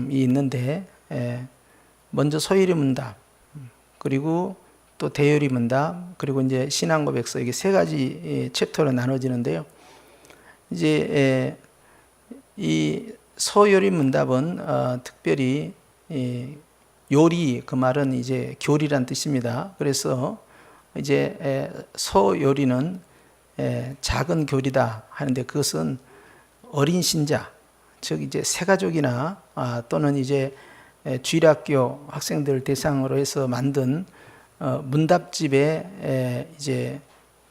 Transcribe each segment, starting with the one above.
있는데, 먼저 소요리 문답, 그리고 또 대요리 문답, 그리고 이제 신앙 고백서, 이게 세 가지 챕터로 나눠지는데요. 이제 이 소요리 문답은 특별히 요리, 그 말은 이제 교리란 뜻입니다. 그래서 이제 소요리는 작은 교리다 하는데, 그것은 어린 신자, 즉 이제 새가족이나 또는 이제 주일학교 학생들 대상으로 해서 만든 문답집의 이제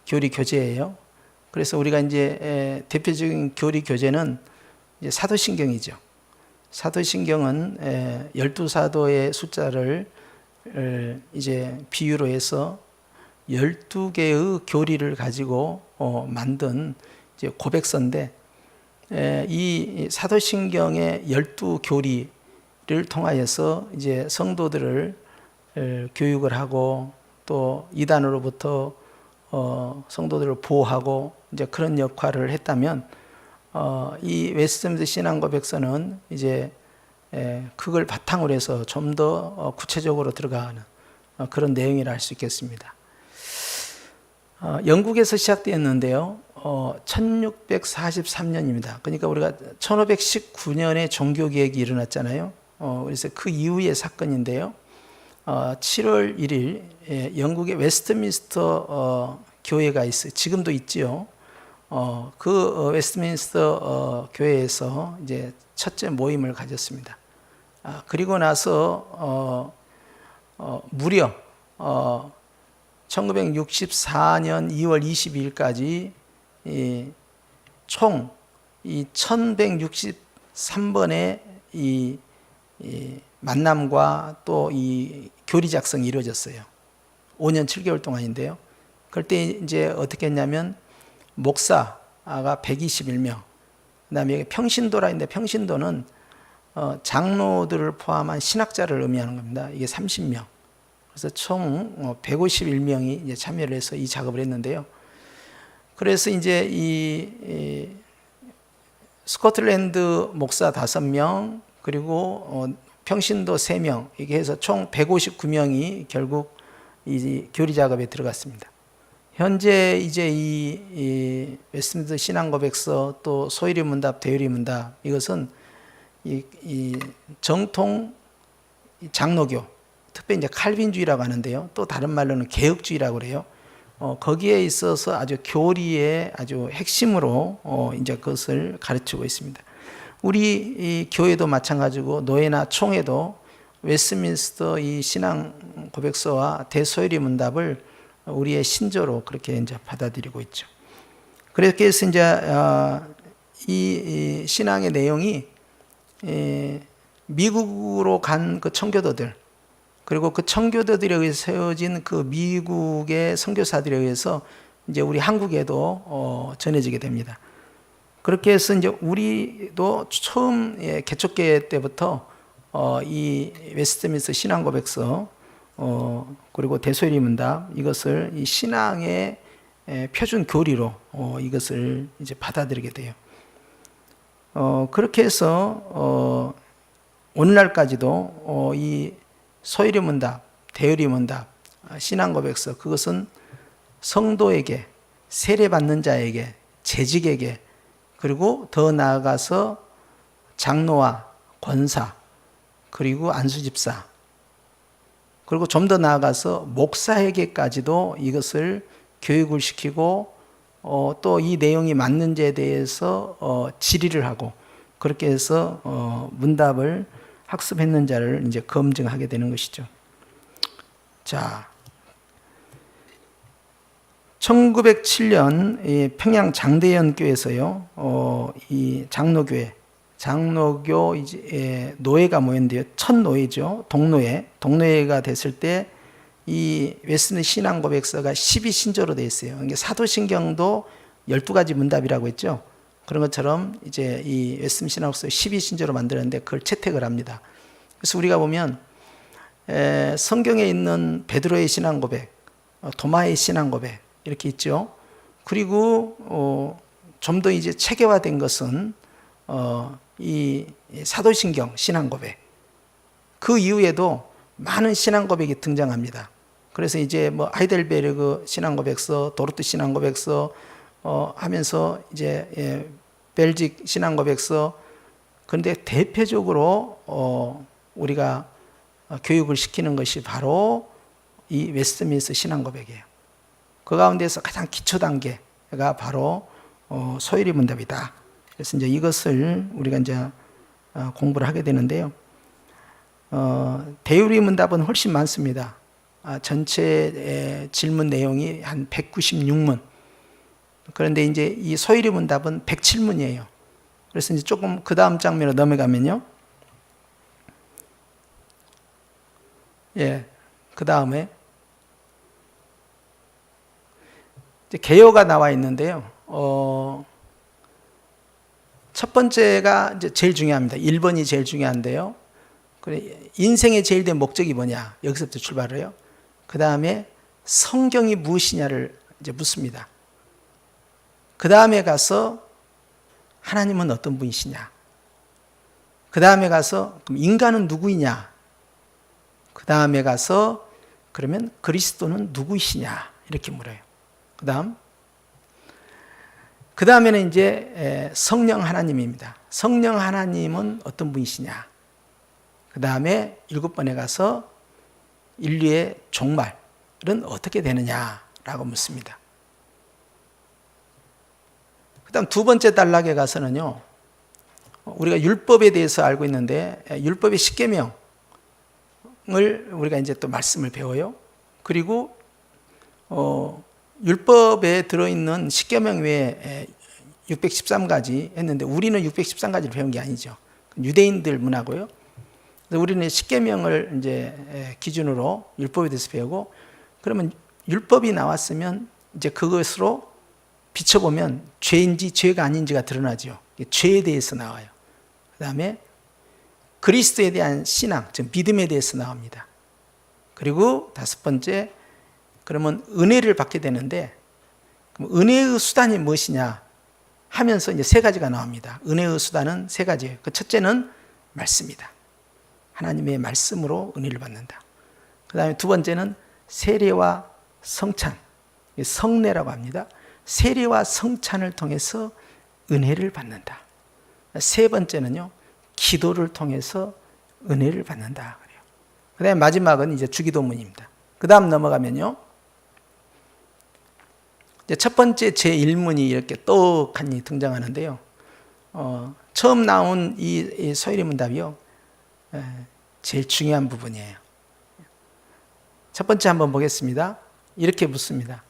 교리 교재예요. 그래서 우리가 이제 대표적인 교리 교재는 이제 사도신경이죠. 사도신경은 12사도의 숫자를 이제 비유로 해서 12개의 교리를 가지고 만든 이제 고백서인데, 이 사도신경의 12교리를 통하여서 이제 성도들을 교육을 하고 또 이단으로부터 성도들을 보호하고 이제 그런 역할을 했다면, 이 웨스트민스터 신앙 고백서는 이제 그걸 바탕으로 해서 좀 더 구체적으로 들어가는 그런 내용이라 할 수 있겠습니다. 영국에서 시작되었는데요. 1643년입니다. 그러니까 우리가 1519년에 종교개혁이 일어났잖아요. 그래서 그 이후의 사건인데요. 7월 1일 영국의 웨스트민스터 교회가 있어요. 지금도 있지요. 그 웨스트민스터 교회에서 이제 첫째 모임을 가졌습니다. 그리고 나서 무려 1964년 2월 22일까지 총 1163번의 이 만남과 또 이 교리 작성이 이루어졌어요. 5년 7개월 동안인데요. 그때 이제 어떻게 했냐면, 목사가 121명, 그다음에 평신도라 했는데, 평신도는 장로들을 포함한 신학자를 의미하는 겁니다. 이게 30명. 그래서 총 151명이 이제 참여를 해서 이 작업을 했는데요. 그래서 이제 이 스코틀랜드 목사 5명, 그리고 평신도 3명, 이게 해서 총 159명이 결국 이 교리 작업에 들어갔습니다. 현재 이제 이 웨스트민스터 신앙 고백서, 또 소요리 문답, 대요리 문답, 이것은 이 정통 장로교, 특별히 이제 칼빈주의라고 하는데요. 또 다른 말로는 개혁주의라고 그래요. 거기에 있어서 아주 교리의 아주 핵심으로 이제 그것을 가르치고 있습니다. 우리 이 교회도 마찬가지고, 노예나 총회도 웨스트민스터 이 신앙 고백서와 대소요리 문답을 우리의 신조로 그렇게 이제 받아들이고 있죠. 그렇게 해서 이제 이 신앙의 내용이 미국으로 간 그 청교도들, 그리고 그 청교도들에 의해서 세워진 그 미국의 선교사들에 의해서 이제 우리 한국에도 전해지게 됩니다. 그렇게 해서 이제 우리도 처음 개척교회 때부터 이 웨스트민스터 신앙 고백서, 그리고 대소요리 문답, 이것을 이 신앙의 표준 교리로 이것을 이제 받아들이게 돼요. 그렇게 해서 오늘날까지도 이 소요리 문답, 대요리 문답, 신앙 고백서, 그것은 성도에게, 세례받는 자에게, 재직에게, 그리고 더 나아가서 장로와 권사, 그리고 안수집사, 그리고 좀 더 나아가서 목사에게까지도 이것을 교육을 시키고, 또 이 내용이 맞는지에 대해서 질의를 하고, 그렇게 해서 문답을 학습했는 자를 이제 검증하게 되는 것이죠. 자, 1907년 평양 장대현 교회에서요, 이 장로교 이제 노예가 모였는데요. 첫 노예죠. 동노예가 됐을 때 이 웨스트민스터 신앙 고백서가 12신조로 되어 있어요. 그러니까 사도신경도 12가지 문답이라고 했죠. 그런 것처럼 이제 이 웨스트민스터 신앙 고백서 12신조로 만들었는데, 그걸 채택을 합니다. 그래서 우리가 보면 성경에 있는 베드로의 신앙 고백, 도마의 신앙 고백, 이렇게 있죠. 그리고 좀 더 이제 체계화된 것은 이 사도신경 신앙 고백, 그 이후에도 많은 신앙 고백이 등장합니다. 그래서 이제 뭐 하이델베르그 신앙 고백서, 도르트 신앙 고백서 하면서 이제 벨직 신앙 고백서. 그런데 대표적으로 우리가 교육을 시키는 것이 바로 이 웨스트민스터 신앙 고백이에요. 그 가운데서 가장 기초 단계가 바로 소요리 문답이다. 그래서 이제 이것을 우리가 이제 공부를 하게 되는데요. 대요리 문답은 훨씬 많습니다. 전체 질문 내용이 한 196문. 그런데 이제 이 소요리 문답은 107문이에요. 그래서 이제 조금 그 다음 장면으로 넘어가면요. 그 다음에 이제 개요가 나와 있는데요. 첫 번째가 이제 제일 중요합니다. 1번이 제일 중요한데요. 인생의 제일 된 목적이 뭐냐? 여기서부터 출발을 해요. 그 다음에 성경이 무엇이냐를 이제 묻습니다. 그 다음에 가서 하나님은 어떤 분이시냐? 그 다음에 가서 그럼 인간은 누구이냐? 그 다음에 가서 그러면 그리스도는 누구이시냐? 이렇게 물어요. 그 다음에는 이제 성령 하나님입니다. 성령 하나님은 어떤 분이시냐? 그 다음에 7번에 가서 인류의 종말은 어떻게 되느냐라고 묻습니다. 그 다음 두 번째 단락에 가서는요, 우리가 율법에 대해서 알고 있는데, 율법의 10계명을 우리가 이제 또 말씀을 배워요. 그리고, 율법에 들어있는 10계명 외에 613가지 했는데, 우리는 613가지를 배운 게 아니죠. 유대인들 문화고요. 그래서 우리는 10계명을 이제 기준으로 율법에 대해서 배우고, 그러면 율법이 나왔으면 이제 그것으로 비춰보면 죄인지 죄가 아닌지가 드러나죠. 죄에 대해서 나와요. 그 다음에 그리스도에 대한 신앙, 즉 믿음에 대해서 나옵니다. 그리고 다섯 번째, 그러면 은혜를 받게 되는데, 그럼 은혜의 수단이 무엇이냐 하면서 이제 세 가지가 나옵니다. 은혜의 수단은 세 가지예요. 그 첫째는 말씀이다. 하나님의 말씀으로 은혜를 받는다. 그 다음에 두 번째는 세례와 성찬, 성례라고 합니다. 세례와 성찬을 통해서 은혜를 받는다. 세 번째는요, 기도를 통해서 은혜를 받는다. 그 다음에 마지막은 이제 주기도문입니다. 그 다음 넘어가면요, 이제 첫 번째 제1문이 이렇게 떡하니 등장하는데요. 처음 나온 이 소요리 문답이요, 제일 중요한 부분이에요. 첫 번째 한번 보겠습니다. 이렇게 묻습니다.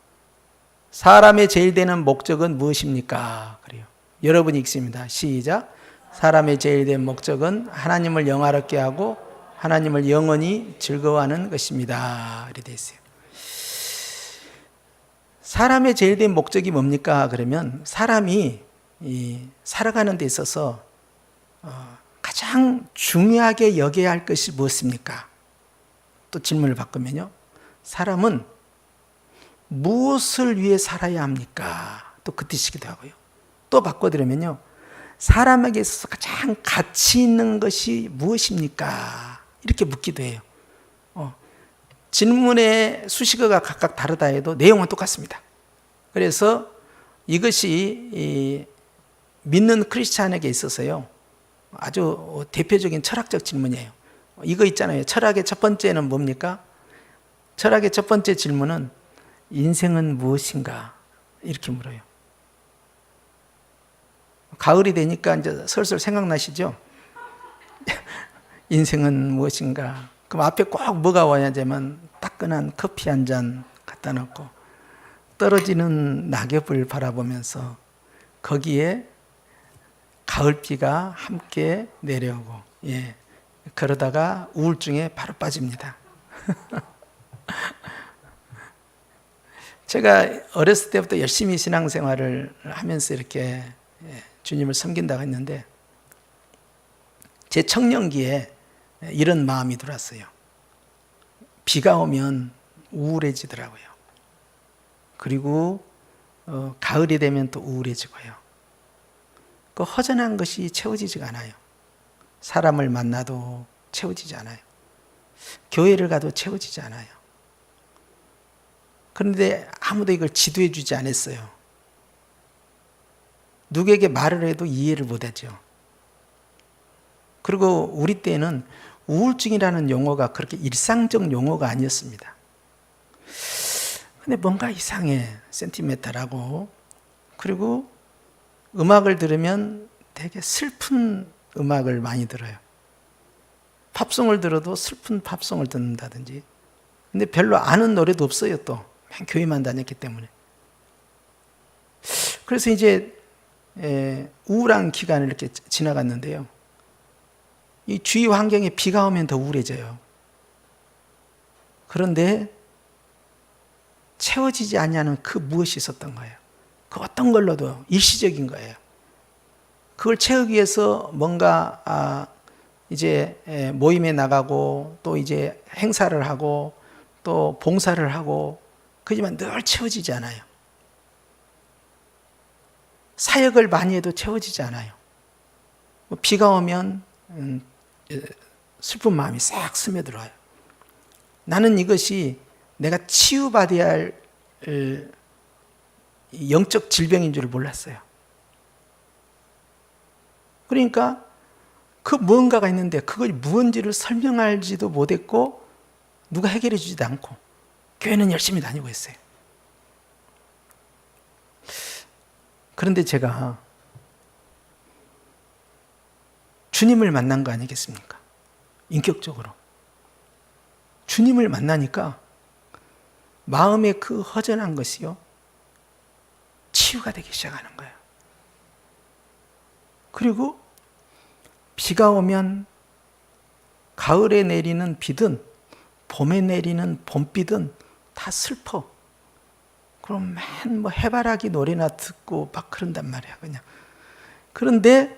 사람의 제일 되는 목적은 무엇입니까? 그래요. 여러분이 읽습니다. 시작. 사람의 제일 된 목적은 하나님을 영화롭게 하고 하나님을 영원히 즐거워하는 것입니다. 이렇게 되어 있어요. 사람의 제일 된 목적이 뭡니까? 그러면 사람이 살아가는 데 있어서 가장 중요하게 여겨야 할 것이 무엇입니까? 또 질문을 바꾸면요, 사람은 무엇을 위해 살아야 합니까? 또 그 뜻이기도 하고요. 또 바꿔드리면요, 사람에게 있어서 가장 가치 있는 것이 무엇입니까? 이렇게 묻기도 해요. 질문의 수식어가 각각 다르다 해도 내용은 똑같습니다. 그래서 이것이 믿는 크리스찬에게 있어서요, 아주 대표적인 철학적 질문이에요. 이거 있잖아요. 철학의 첫 번째는 뭡니까? 철학의 첫 번째 질문은 인생은 무엇인가? 이렇게 물어요. 가을이 되니까 이제 슬슬 생각나시죠? 인생은 무엇인가? 그럼 앞에 꼭 뭐가 와야지만 따끈한 커피 한 잔 갖다 놓고 떨어지는 낙엽을 바라보면서 거기에 가을비가 함께 내려오고, 그러다가 우울증에 바로 빠집니다. 제가 어렸을 때부터 열심히 신앙생활을 하면서 이렇게 주님을 섬긴다고 했는데, 제 청년기에 이런 마음이 들었어요. 비가 오면 우울해지더라고요. 그리고 가을이 되면 또 우울해지고요. 그 허전한 것이 채워지지가 않아요. 사람을 만나도 채워지지 않아요. 교회를 가도 채워지지 않아요. 그런데 아무도 이걸 지도해 주지 않았어요. 누구에게 말을 해도 이해를 못하죠. 그리고 우리 때는 우울증이라는 용어가 그렇게 일상적 용어가 아니었습니다. 근데 뭔가 이상해, 센티멘탈하고, 그리고 음악을 들으면 되게 슬픈 음악을 많이 들어요. 팝송을 들어도 슬픈 팝송을 듣는다든지. 근데 별로 아는 노래도 없어요. 또 맨 교회만 다녔기 때문에. 그래서 이제 우울한 기간을 이렇게 지나갔는데요. 이 주위 환경에 비가 오면 더 우울해져요. 그런데 채워지지 않냐는 그 무엇이 있었던 거예요. 그 어떤 걸로도 일시적인 거예요. 그걸 채우기 위해서 뭔가 이제 모임에 나가고 또 이제 행사를 하고 또 봉사를 하고, 그지만 늘 채워지지 않아요. 사역을 많이 해도 채워지지 않아요. 비가 오면 슬픈 마음이 싹 스며들어요. 나는 이것이 내가 치유받아야 할 영적 질병인 줄 몰랐어요. 그러니까 그 무언가가 있는데 그걸 무언지를 설명할지도 못했고 누가 해결해 주지도 않고 교회는 열심히 다니고 있어요. 그런데 제가 주님을 만난 거 아니겠습니까? 인격적으로. 주님을 만나니까 마음의 그 허전한 것이요, 치유가 되기 시작하는 거예요. 그리고 비가 오면 가을에 내리는 비든 봄에 내리는 봄비든 다 슬퍼. 그럼 맨 뭐 해바라기 노래나 듣고 막 그런단 말이야, 그냥. 그런데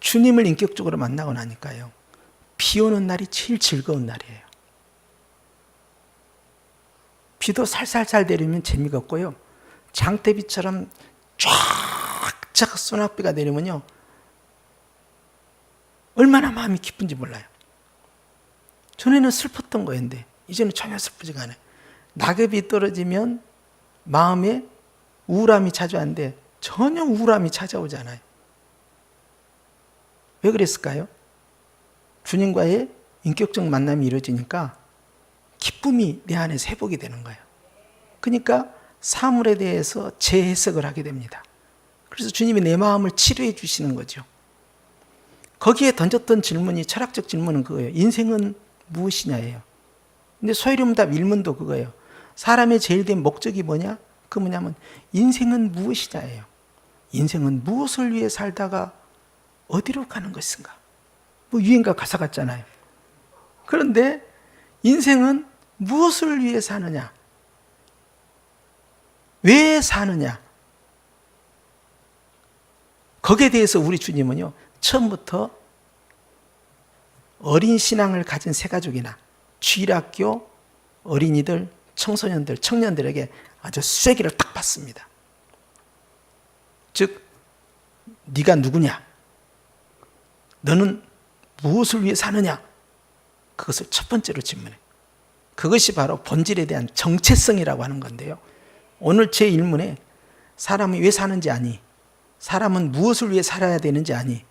주님을 인격적으로 만나고 나니까요, 비 오는 날이 제일 즐거운 날이에요. 비도 살살살 내리면 재미가 없고요, 장대비처럼 쫙쫙 소낙비가 내리면요 얼마나 마음이 기쁜지 몰라요. 전에는 슬펐던 거였는데 이제는 전혀 슬프지가 않아요. 낙엽이 떨어지면 마음에 우울함이 찾아왔는데 전혀 우울함이 찾아오지 않아요. 왜 그랬을까요? 주님과의 인격적 만남이 이루어지니까 기쁨이 내 안에서 회복이 되는 거예요. 그러니까 사물에 대해서 재해석을 하게 됩니다. 그래서 주님이 내 마음을 치료해 주시는 거죠. 거기에 던졌던 질문이, 철학적 질문은 그거예요. 인생은 무엇이냐예요. 근데 소요름답 일문도 그거예요. 사람의 제일 된 목적이 뭐냐? 그 뭐냐면 인생은 무엇이냐예요. 인생은 무엇을 위해 살다가 어디로 가는 것인가? 뭐 유행가 가사 같잖아요. 그런데 인생은 무엇을 위해 사느냐? 왜 사느냐? 거기에 대해서 우리 주님은요, 처음부터 어린 신앙을 가진 새가족이나 주일학교 어린이들, 청소년들, 청년들에게 아주 쐐기를 딱 받습니다. 즉, 네가 누구냐? 너는 무엇을 위해 사느냐? 그것을 첫 번째로 질문해. 그것이 바로 본질에 대한 정체성이라고 하는 건데요. 오늘 제 일문에 사람이 왜 사는지 아니? 사람은 무엇을 위해 살아야 되는지 아니?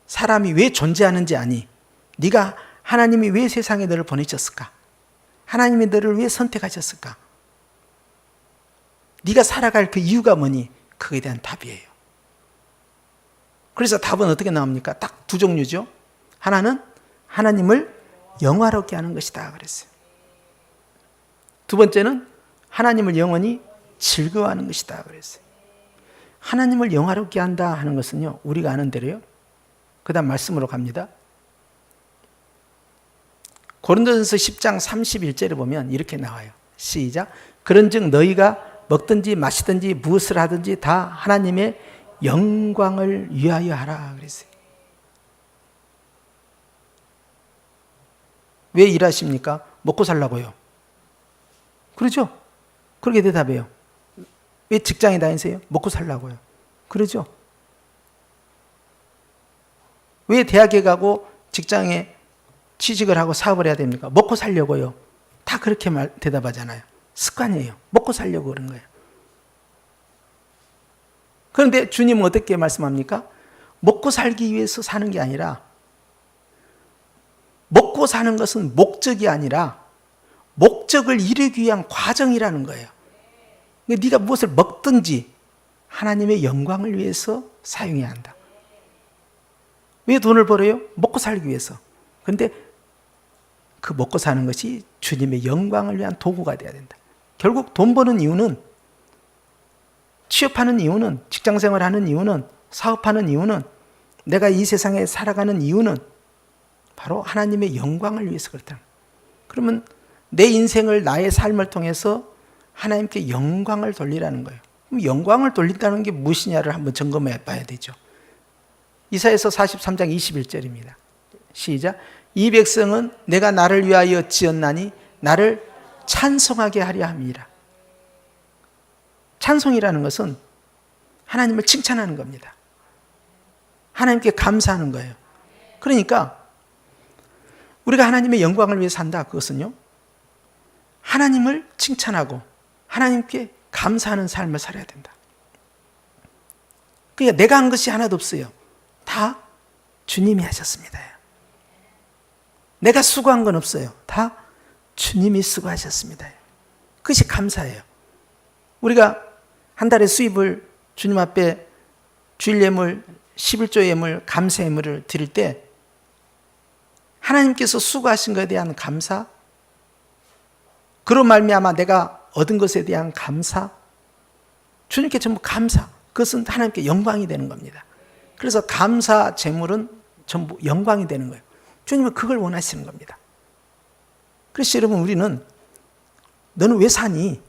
사람이 왜 존재하는지 아니? 네가 하나님이 왜 세상에 너를 보내셨을까? 하나님이 너를 왜 선택하셨을까? 네가 살아갈 그 이유가 뭐니? 그거에 대한 답이에요. 그래서 답은 어떻게 나옵니까? 딱 두 종류죠. 하나는 하나님을 영화롭게 하는 것이다 그랬어요. 두 번째는 하나님을 영원히 즐거워하는 것이다 그랬어요. 하나님을 영화롭게 한다 하는 것은요, 우리가 아는 대로요. 그 다음 말씀으로 갑니다. 고린도전서 10장 31절에 보면 이렇게 나와요. 시작. 그런즉 너희가 먹든지 마시든지 무엇을 하든지 다 하나님의 영광을 위하여 하라 그랬어요. 왜 일하십니까? 먹고 살라고요. 그렇죠? 그렇게 대답해요. 왜 직장에 다니세요? 먹고 살라고요. 그러죠? 왜 대학에 가고 직장에 취직을 하고 사업을 해야 됩니까? 먹고 살려고요. 다 그렇게 대답하잖아요. 습관이에요. 먹고 살려고 그런 거예요. 그런데 주님은 어떻게 말씀합니까? 먹고 살기 위해서 사는 게 아니라, 먹고 사는 것은 목적이 아니라 목적을 이루기 위한 과정이라는 거예요. 네가 무엇을 먹든지 하나님의 영광을 위해서 사용해야 한다. 왜 돈을 벌어요? 먹고 살기 위해서. 그런데 그 먹고 사는 것이 주님의 영광을 위한 도구가 되어야 된다. 결국 돈 버는 이유는, 취업하는 이유는, 직장생활하는 이유는, 사업하는 이유는, 내가 이 세상에 살아가는 이유는 바로 하나님의 영광을 위해서 그렇다. 그러면 내 인생을, 나의 삶을 통해서 하나님께 영광을 돌리라는 거예요. 그럼 영광을 돌린다는 게 무엇이냐를 한번 점검해 봐야 되죠. 이사야서 43장 21절입니다. 시작. 이 백성은 내가 나를 위하여 지었나니 나를 찬송하게 하려 함이라. 찬송이라는 것은 하나님을 칭찬하는 겁니다. 하나님께 감사하는 거예요. 그러니까 우리가 하나님의 영광을 위해 산다. 그것은요, 하나님을 칭찬하고 하나님께 감사하는 삶을 살아야 된다. 그러니까 내가 한 것이 하나도 없어요. 다 주님이 하셨습니다. 내가 수고한 건 없어요. 다 주님이 수고하셨습니다. 그것이 감사예요. 우리가 한 달에 수입을 주님 앞에 주일 예물, 11조 예물, 감사 예물을 드릴 때 하나님께서 수고하신 것에 대한 감사, 그런 말미암아 내가 얻은 것에 대한 감사, 주님께 전부 감사, 그것은 하나님께 영광이 되는 겁니다. 그래서 감사 제물은 전부 영광이 되는 거예요. 주님은 그걸 원하시는 겁니다. 그래서 여러분, 우리는 너는 왜 사니?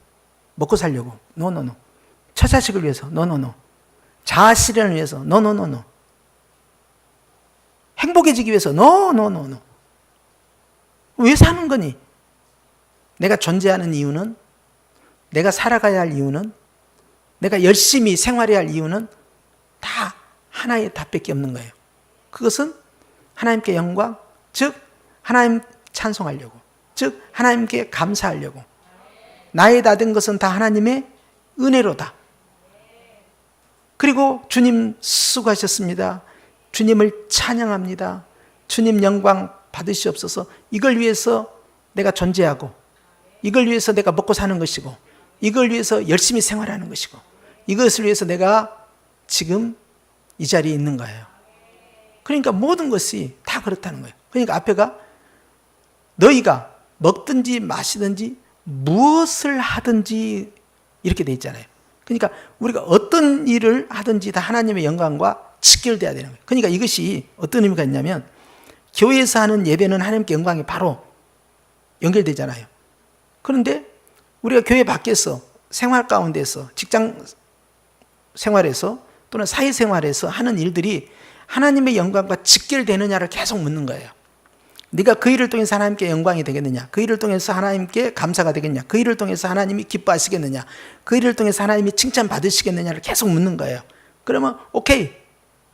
먹고 살려고. 노노노. 처자식을 위해서. 노노노. 자아실현을 위해서. 노노노노. 행복해지기 위해서. 노노노노. 왜 사는 거니? 내가 존재하는 이유는, 내가 살아가야 할 이유는, 내가 열심히 생활해야 할 이유는 다 하나의 답밖에 없는 거예요. 그것은 하나님께 영광, 즉 하나님 찬송하려고, 즉 하나님께 감사하려고. 나의 다 된 것은 다 하나님의 은혜로다. 그리고 주님 수고하셨습니다. 주님을 찬양합니다. 주님 영광 받으시옵소서. 이걸 위해서 내가 존재하고, 이걸 위해서 내가 먹고 사는 것이고, 이걸 위해서 열심히 생활하는 것이고, 이것을 위해서 내가 지금 이 자리에 있는 거예요. 그러니까 모든 것이 다 그렇다는 거예요. 그러니까 앞에가 너희가 먹든지 마시든지 무엇을 하든지 이렇게 돼 있잖아요. 그러니까 우리가 어떤 일을 하든지 다 하나님의 영광과 직결돼야 되는 거예요. 그러니까 이것이 어떤 의미가 있냐면, 교회에서 하는 예배는 하나님께 영광이 바로 연결되잖아요. 그런데 우리가 교회 밖에서, 생활 가운데서, 직장 생활에서 또는 사회생활에서 하는 일들이 하나님의 영광과 직결되느냐를 계속 묻는 거예요. 네가 그 일을 통해서 하나님께 영광이 되겠느냐? 그 일을 통해서 하나님께 감사가 되겠냐? 그 일을 통해서 하나님이 기뻐하시겠느냐? 그 일을 통해서 하나님이 칭찬받으시겠느냐를 계속 묻는 거예요. 그러면 오케이,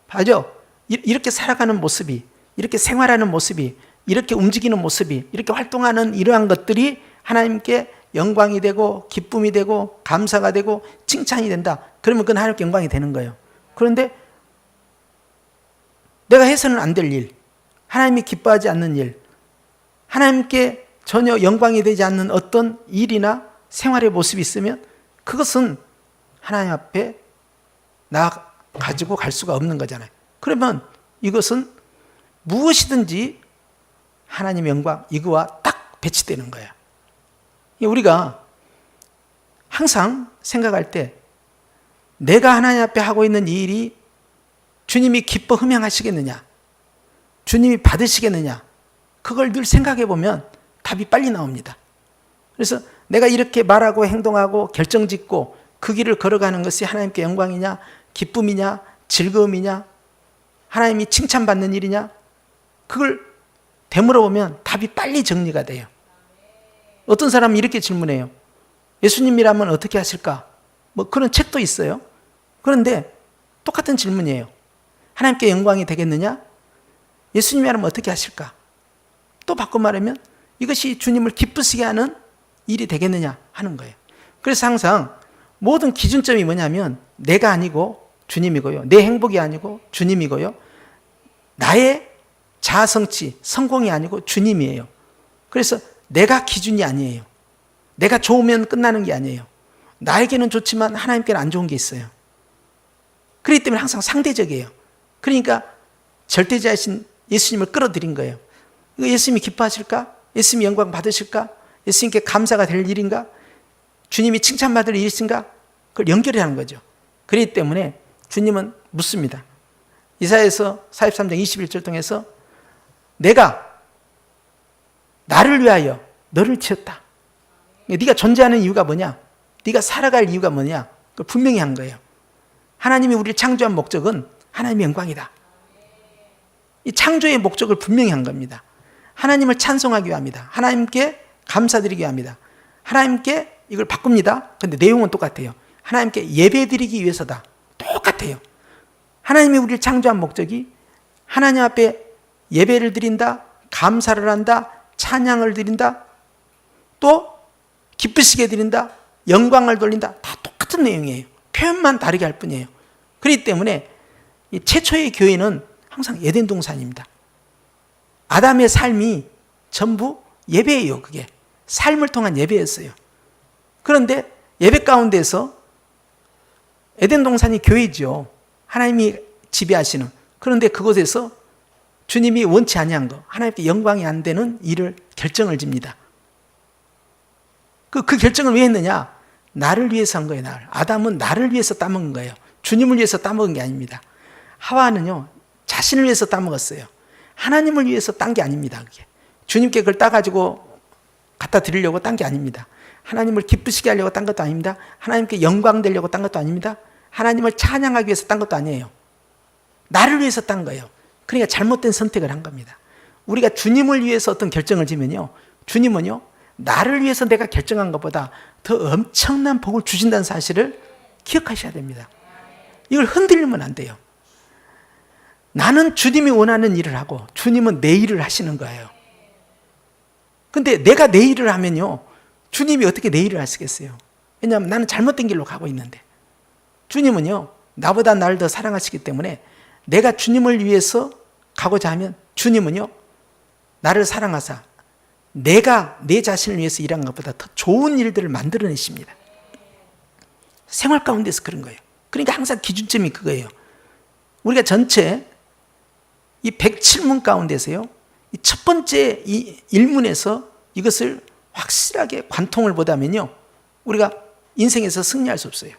봐죠. 이렇게 살아가는 모습이, 이렇게 생활하는 모습이, 이렇게 움직이는 모습이, 이렇게 활동하는 이러한 것들이 하나님께 영광이 되고 기쁨이 되고 감사가 되고 칭찬이 된다. 그러면 그건 하나님께 영광이 되는 거예요. 그런데 내가 해서는 안 될 일, 하나님이 기뻐하지 않는 일, 하나님께 전혀 영광이 되지 않는 어떤 일이나 생활의 모습이 있으면 그것은 하나님 앞에 나 가지고 갈 수가 없는 거잖아요. 그러면 이것은 무엇이든지 하나님의 영광, 이거와 딱 배치되는 거예요. 우리가 항상 생각할 때 내가 하나님 앞에 하고 있는 이 일이 주님이 기뻐 흠양하시겠느냐, 주님이 받으시겠느냐, 그걸 늘 생각해 보면 답이 빨리 나옵니다. 그래서 내가 이렇게 말하고 행동하고 결정짓고 그 길을 걸어가는 것이 하나님께 영광이냐, 기쁨이냐, 즐거움이냐, 하나님이 칭찬받는 일이냐, 그걸 되물어보면 답이 빨리 정리가 돼요. 어떤 사람은 이렇게 질문해요. 예수님이라면 어떻게 하실까? 뭐 그런 책도 있어요. 그런데 똑같은 질문이에요. 하나님께 영광이 되겠느냐? 예수님이 하면 어떻게 하실까? 또 바꿔 말하면 이것이 주님을 기쁘시게 하는 일이 되겠느냐 하는 거예요. 그래서 항상 모든 기준점이 뭐냐면 내가 아니고 주님이고요. 내 행복이 아니고 주님이고요. 나의 자아성취, 성공이 아니고 주님이에요. 그래서 내가 기준이 아니에요. 내가 좋으면 끝나는 게 아니에요. 나에게는 좋지만 하나님께는 안 좋은 게 있어요. 그렇기 때문에 항상 상대적이에요. 그러니까 절대자이신 예수님을 끌어들인 거예요. 이거 예수님이 기뻐하실까? 예수님이 영광 받으실까? 예수님께 감사가 될 일인가? 주님이 칭찬받을 일이신가? 그걸 연결하는 거죠. 그렇기 때문에 주님은 묻습니다. 이사야서 43장 21절 통해서 내가 나를 위하여 너를 지었다. 네가 존재하는 이유가 뭐냐? 네가 살아갈 이유가 뭐냐? 그걸 분명히 한 거예요. 하나님이 우리를 창조한 목적은 하나님의 영광이다. 이 창조의 목적을 분명히 한 겁니다. 하나님을 찬송하기 위함이다. 하나님께 감사드리기 위함이다. 하나님께 이걸 바꿉니다. 근데 내용은 똑같아요. 하나님께 예배드리기 위해서다. 똑같아요. 하나님이 우리를 창조한 목적이 하나님 앞에 예배를 드린다, 감사를 한다, 찬양을 드린다, 또 기쁘시게 드린다, 영광을 돌린다. 다 똑같은 내용이에요. 표현만 다르게 할 뿐이에요. 그렇기 때문에 이 최초의 교회는 항상 에덴 동산입니다. 아담의 삶이 전부 예배예요. 그게 삶을 통한 예배였어요. 그런데 예배 가운데서 에덴 동산이 교회죠. 하나님이 지배하시는. 그런데 그곳에서 주님이 원치 아니한 거, 하나님께 영광이 안 되는 일을 결정을 집니다. 그 결정을 왜 했느냐? 나를 위해서 한 거예요. 아담은 나를 위해서 따먹은 거예요. 주님을 위해서 따먹은 게 아닙니다. 하와는요, 자신을 위해서 따먹었어요. 하나님을 위해서 딴 게 아닙니다. 그게. 주님께 그걸 따가지고 갖다 드리려고 딴 게 아닙니다. 하나님을 기쁘시게 하려고 딴 것도 아닙니다. 하나님께 영광 되려고 딴 것도 아닙니다. 하나님을 찬양하기 위해서 딴 것도 아니에요. 나를 위해서 딴 거예요. 그러니까 잘못된 선택을 한 겁니다. 우리가 주님을 위해서 어떤 결정을 지면요, 주님은요, 나를 위해서 내가 결정한 것보다 더 엄청난 복을 주신다는 사실을 기억하셔야 됩니다. 이걸 흔들리면 안 돼요. 나는 주님이 원하는 일을 하고 주님은 내 일을 하시는 거예요. 근데 내가 내 일을 하면요, 주님이 어떻게 내 일을 하시겠어요? 왜냐하면 나는 잘못된 길로 가고 있는데, 주님은요, 나보다 나를 더 사랑하시기 때문에 내가 주님을 위해서 가고자 하면 주님은요, 나를 사랑하사 내가 내 자신을 위해서 일한 것보다 더 좋은 일들을 만들어내십니다. 생활 가운데서 그런 거예요. 그러니까 항상 기준점이 그거예요. 우리가 전체 이 107문 가운데서요, 이 첫 번째 이 1문에서 이것을 확실하게 관통을 보다면요, 우리가 인생에서 승리할 수 없어요.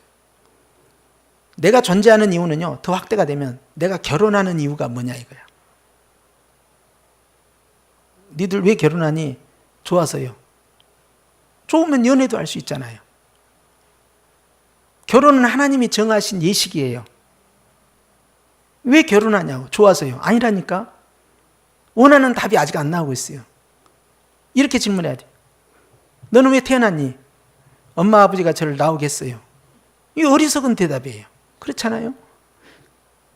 내가 존재하는 이유는요, 더 확대가 되면 내가 결혼하는 이유가 뭐냐 이거야. 니들 왜 결혼하니? 좋아서요. 좋으면 연애도 할 수 있잖아요. 결혼은 하나님이 정하신 예식이에요. 왜 결혼하냐고? 좋아서요. 아니라니까. 원하는 답이 아직 안 나오고 있어요. 이렇게 질문해야 돼요. 너는 왜 태어났니? 엄마 아버지가 저를 나오게 했어요. 이 어리석은 대답이에요. 그렇잖아요.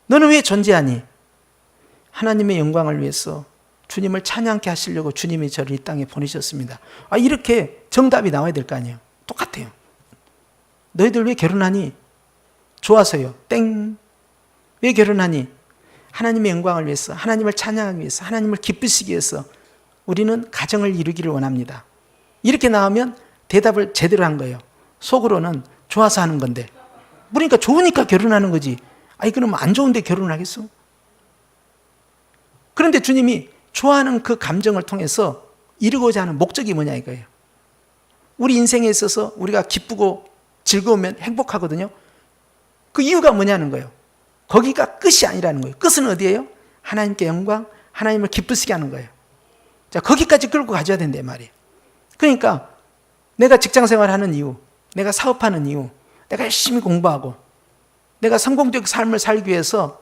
너는 왜 존재하니? 하나님의 영광을 위해서 주님을 찬양케 하시려고 주님이 저를 이 땅에 보내셨습니다. 이렇게 정답이 나와야 될 거 아니에요. 똑같아요. 너희들 왜 결혼하니? 좋아서요. 땡. 왜 결혼하니? 하나님의 영광을 위해서, 하나님을 찬양하기 위해서, 하나님을 기쁘시기 위해서 우리는 가정을 이루기를 원합니다. 이렇게 나오면 대답을 제대로 한 거예요. 속으로는 좋아서 하는 건데, 그러니까 좋으니까 결혼하는 거지. 그럼 안 좋은데 결혼을 하겠어? 그런데 주님이 좋아하는 그 감정을 통해서 이루고자 하는 목적이 뭐냐 이거예요. 우리 인생에 있어서 우리가 기쁘고 즐거우면 행복하거든요. 그 이유가 뭐냐는 거예요. 거기가 끝이 아니라는 거예요. 끝은 어디예요? 하나님께 영광, 하나님을 기쁘시게 하는 거예요. 자, 거기까지 끌고 가져야 된단 말이에요. 그러니까 내가 직장생활 하는 이유, 내가 사업하는 이유, 내가 열심히 공부하고 내가 성공적 삶을 살기 위해서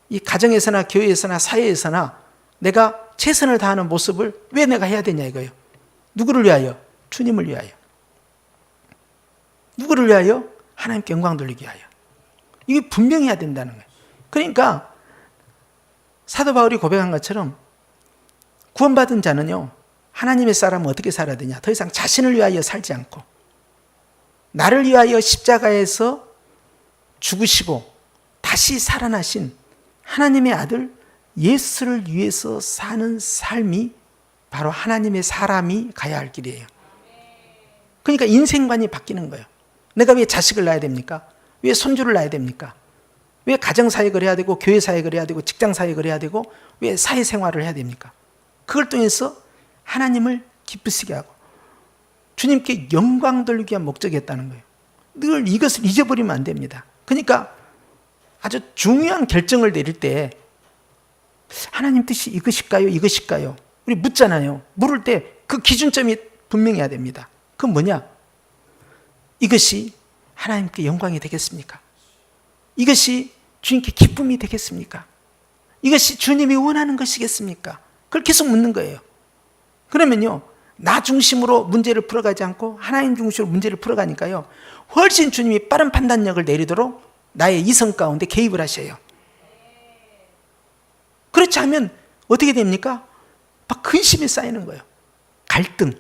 이 가정에서나 교회에서나 사회에서나 내가 최선을 다하는 모습을 왜 내가 해야 되냐 이거예요. 누구를 위하여? 주님을 위하여. 누구를 위하여? 하나님께 영광 돌리기 위하여. 이게 분명히 해야 된다는 거예요. 그러니까 사도 바울이 고백한 것처럼 구원받은 자는요, 하나님의 사람은 어떻게 살아야 되냐? 더 이상 자신을 위하여 살지 않고 나를 위하여 십자가에서 죽으시고 다시 살아나신 하나님의 아들 예수를 위해서 사는 삶이 바로 하나님의 사람이 가야 할 길이에요. 그러니까 인생관이 바뀌는 거예요. 내가 왜 자식을 낳아야 됩니까? 왜 손주를 낳아야 됩니까? 왜 가정사역을 해야 되고 교회 사역을 해야 되고 직장 사역을 해야 되고 왜 사회생활을 해야 됩니까? 그걸 통해서 하나님을 기쁘시게 하고 주님께 영광 돌리기 위한 목적이었다는 거예요. 늘 이것을 잊어버리면 안 됩니다. 그러니까 아주 중요한 결정을 내릴 때 하나님 뜻이 이것일까요? 이것일까요? 우리 묻잖아요. 물을 때 그 기준점이 분명해야 됩니다. 그건 뭐냐? 이것이 하나님께 영광이 되겠습니까? 이것이 주님께 기쁨이 되겠습니까? 이것이 주님이 원하는 것이겠습니까? 그걸 계속 묻는 거예요. 그러면요, 나 중심으로 문제를 풀어가지 않고 하나님 중심으로 문제를 풀어가니까요, 훨씬 주님이 빠른 판단력을 내리도록 나의 이성 가운데 개입을 하셔요. 그렇지 않으면 어떻게 됩니까? 막 근심이 쌓이는 거예요. 갈등.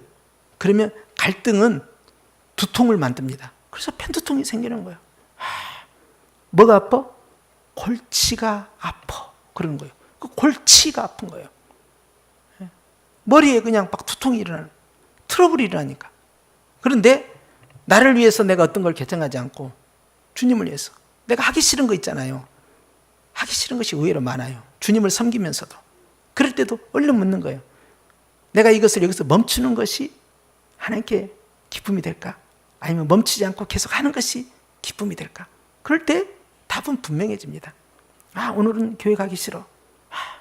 그러면 갈등은 두통을 만듭니다. 그래서 편두통이 생기는 거예요. 뭐가 아파? 골치가 아파. 그러는 거예요. 그 골치가 아픈 거예요. 머리에 그냥 막 두통이 일어나는, 트러블이 일어나니까. 그런데 나를 위해서 내가 어떤 걸 결정하지 않고 주님을 위해서 내가 하기 싫은 거 있잖아요. 하기 싫은 것이 의외로 많아요. 주님을 섬기면서도. 그럴 때도 얼른 묻는 거예요. 내가 이것을 여기서 멈추는 것이 하나님께 기쁨이 될까? 아니면 멈추지 않고 계속 하는 것이 기쁨이 될까? 그럴 때 답은 분명해집니다. 오늘은 교회 가기 싫어.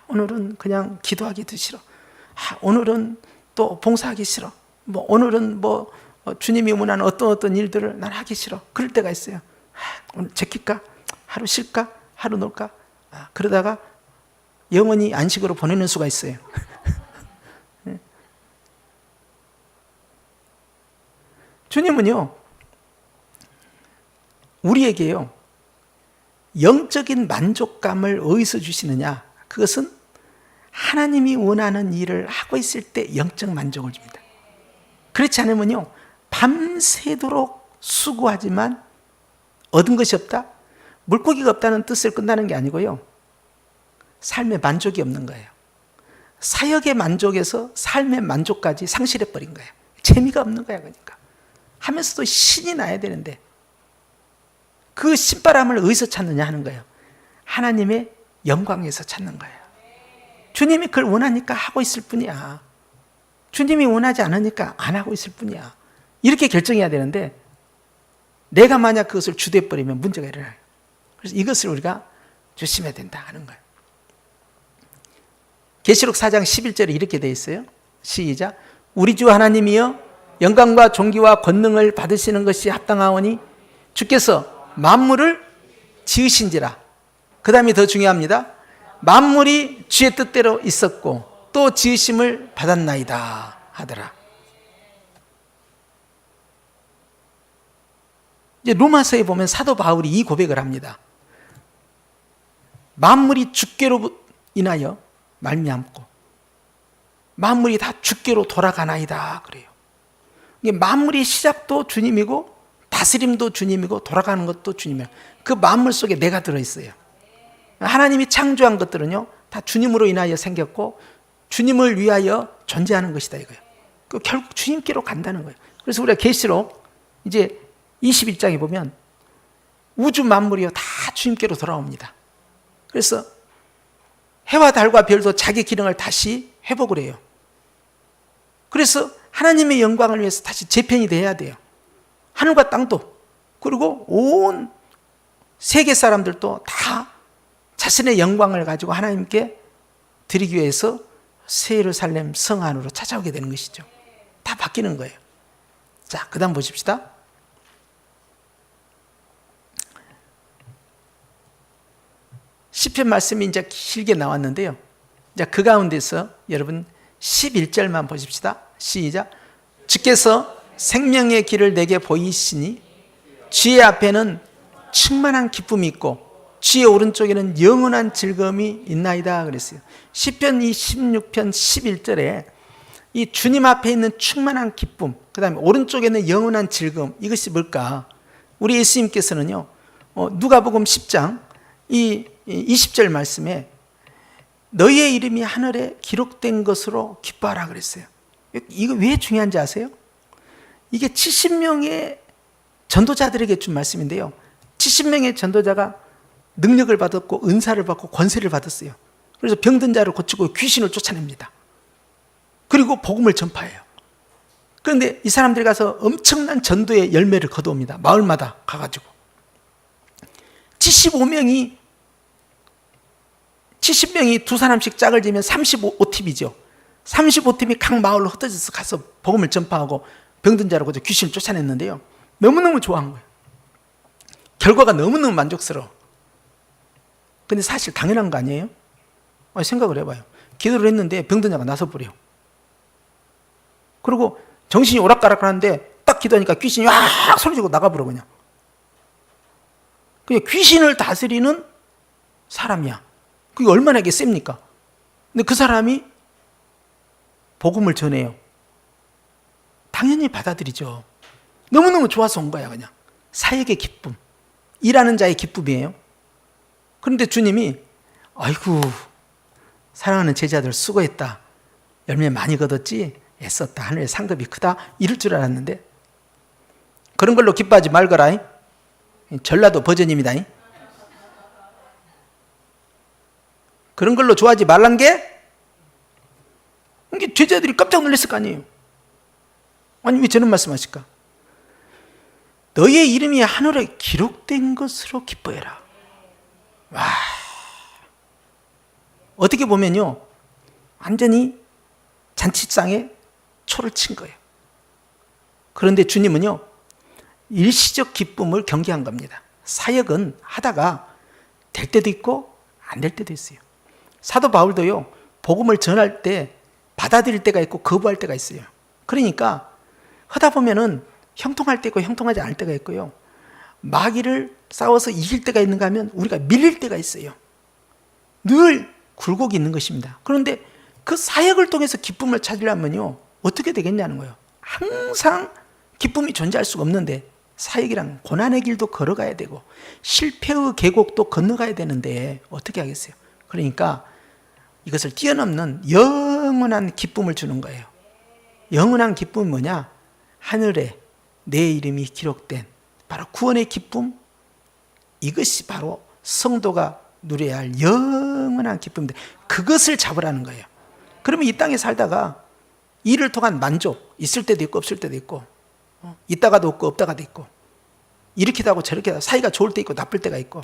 오늘은 그냥 기도하기도 싫어. 오늘은 또 봉사하기 싫어. 오늘은 주님이 원하는 어떤 일들을 난 하기 싫어. 그럴 때가 있어요. 오늘 제낄까? 하루 쉴까? 하루 놀까? 그러다가 영원히 안식으로 보내는 수가 있어요. 주님은요, 우리에게요, 영적인 만족감을 어디서 주시느냐? 그것은 하나님이 원하는 일을 하고 있을 때 영적 만족을 줍니다. 그렇지 않으면요, 밤새도록 수고하지만 얻은 것이 없다? 물고기가 없다는 뜻을 끝나는 게 아니고요, 삶의 만족이 없는 거예요. 사역의 만족에서 삶의 만족까지 상실해버린 거예요. 재미가 없는 거야. 그러니까 하면서도 신이 나야 되는데 그 신바람을 어디서 찾느냐 하는 거예요. 하나님의 영광에서 찾는 거예요. 주님이 그걸 원하니까 하고 있을 뿐이야. 주님이 원하지 않으니까 안 하고 있을 뿐이야. 이렇게 결정해야 되는데 내가 만약 그것을 주도해버리면 문제가 일어나요. 그래서 이것을 우리가 조심해야 된다 하는 거예요. 계시록 4장 11절에 이렇게 되어 있어요. 시작. 우리 주 하나님이여 영광과 존귀와 권능을 받으시는 것이 합당하오니 주께서 만물을 지으신지라. 그 다음이 더 중요합니다. 만물이 주의 뜻대로 있었고 또 지으심을 받았나이다 하더라. 이제 로마서에 보면 사도 바울이 이 고백을 합니다. 만물이 주께로 인하여 말미암고 만물이 다 주께로 돌아가나이다 그래요. 만물의 시작도 주님이고 다스림도 주님이고 돌아가는 것도 주님이에요. 그 만물 속에 내가 들어있어요. 하나님이 창조한 것들은요 다 주님으로 인하여 생겼고 주님을 위하여 존재하는 것이다 이거예요. 결국 주님께로 간다는 거예요. 그래서 우리가 계시록 이제 21장에 보면 우주 만물이요 다 주님께로 돌아옵니다. 그래서 해와 달과 별도 자기 기능을 다시 회복을 해요. 그래서 하나님의 영광을 위해서 다시 재편이 돼야 돼요. 하늘과 땅도 그리고 온 세계 사람들도 다 자신의 영광을 가지고 하나님께 드리기 위해서 새 예루살렘 성 안으로 찾아오게 되는 것이죠. 다 바뀌는 거예요. 자, 그 다음 보십시다. 시편 말씀이 이제 길게 나왔는데요. 이제 그 가운데서 여러분 11절만 보십시다. 시작. 주께서 생명의 길을 내게 보이시니 지혜 앞에는 충만한 기쁨이 있고 지혜 오른쪽에는 영원한 즐거움이 있나이다 그랬어요. 시편 26편 11절에 이 주님 앞에 있는 충만한 기쁨, 그 다음에 오른쪽에는 영원한 즐거움, 이것이 뭘까? 우리 예수님께서는요, 누가복음 10장 이 20절 말씀에 너희의 이름이 하늘에 기록된 것으로 기뻐하라 그랬어요. 이거 왜 중요한지 아세요? 이게 70명의 전도자들에게 준 말씀인데요, 70명의 전도자가 능력을 받았고 은사를 받고 권세를 받았어요. 그래서 병든 자를 고치고 귀신을 쫓아냅니다. 그리고 복음을 전파해요. 그런데 이 사람들이 가서 엄청난 전도의 열매를 거두옵니다. 마을마다 가가지고 70명이 두 사람씩 짝을 지면 35팀이죠. 35팀이 각 마을로 흩어져서 가서 복음을 전파하고 병든 자를 고쳐 귀신을 쫓아냈는데요, 너무너무 좋아한 거예요. 결과가 너무너무 만족스러워. 근데 사실 당연한 거 아니에요? 생각을 해봐요. 기도를 했는데 병든 자가 나서버려요. 그리고 정신이 오락가락하는데 딱 기도하니까 귀신이 확 소리지고 나가버려. 그냥 귀신을 다스리는 사람이야. 그게 얼마나 셉니까? 근데 그 사람이 복음을 전해요. 당연히 받아들이죠. 너무너무 좋아서 온 거야. 그냥 사역의 기쁨, 일하는 자의 기쁨이에요. 그런데 주님이 아이고 사랑하는 제자들 수고했다, 열매 많이 거뒀지, 애썼다, 하늘의 상급이 크다, 이럴 줄 알았는데 그런 걸로 기뻐하지 말거라. 전라도 버전입니다. 그런 걸로 좋아하지 말란 게, 이게 제자들이 깜짝 놀랐을 거 아니에요. 아니 왜 저런 말씀하실까? 너희의 이름이 하늘에 기록된 것으로 기뻐해라. 와, 어떻게 보면요, 완전히 잔치상에 초를 친 거예요. 그런데 주님은요, 일시적 기쁨을 경계한 겁니다. 사역은 하다가 될 때도 있고 안 될 때도 있어요. 사도 바울도요, 복음을 전할 때 받아들일 때가 있고 거부할 때가 있어요. 그러니까 하다 보면은 형통할 때 있고 형통하지 않을 때가 있고요, 마귀를 싸워서 이길 때가 있는가 하면 우리가 밀릴 때가 있어요. 늘 굴곡이 있는 것입니다. 그런데 그 사역을 통해서 기쁨을 찾으려면요, 어떻게 되겠냐는 거예요. 항상 기쁨이 존재할 수가 없는데 사역이란 고난의 길도 걸어가야 되고 실패의 계곡도 건너가야 되는데 어떻게 하겠어요? 그러니까 이것을 뛰어넘는 영원한 기쁨을 주는 거예요. 영원한 기쁨이 뭐냐? 하늘에 내 이름이 기록된 바로 구원의 기쁨, 이것이 바로 성도가 누려야 할 영원한 기쁨인데 그것을 잡으라는 거예요. 그러면 이 땅에 살다가 일을 통한 만족, 있을 때도 있고 없을 때도 있고, 있다가도 없고 없다가도 있고, 이렇게도 하고 저렇게도 하고, 사이가 좋을 때 있고 나쁠 때가 있고,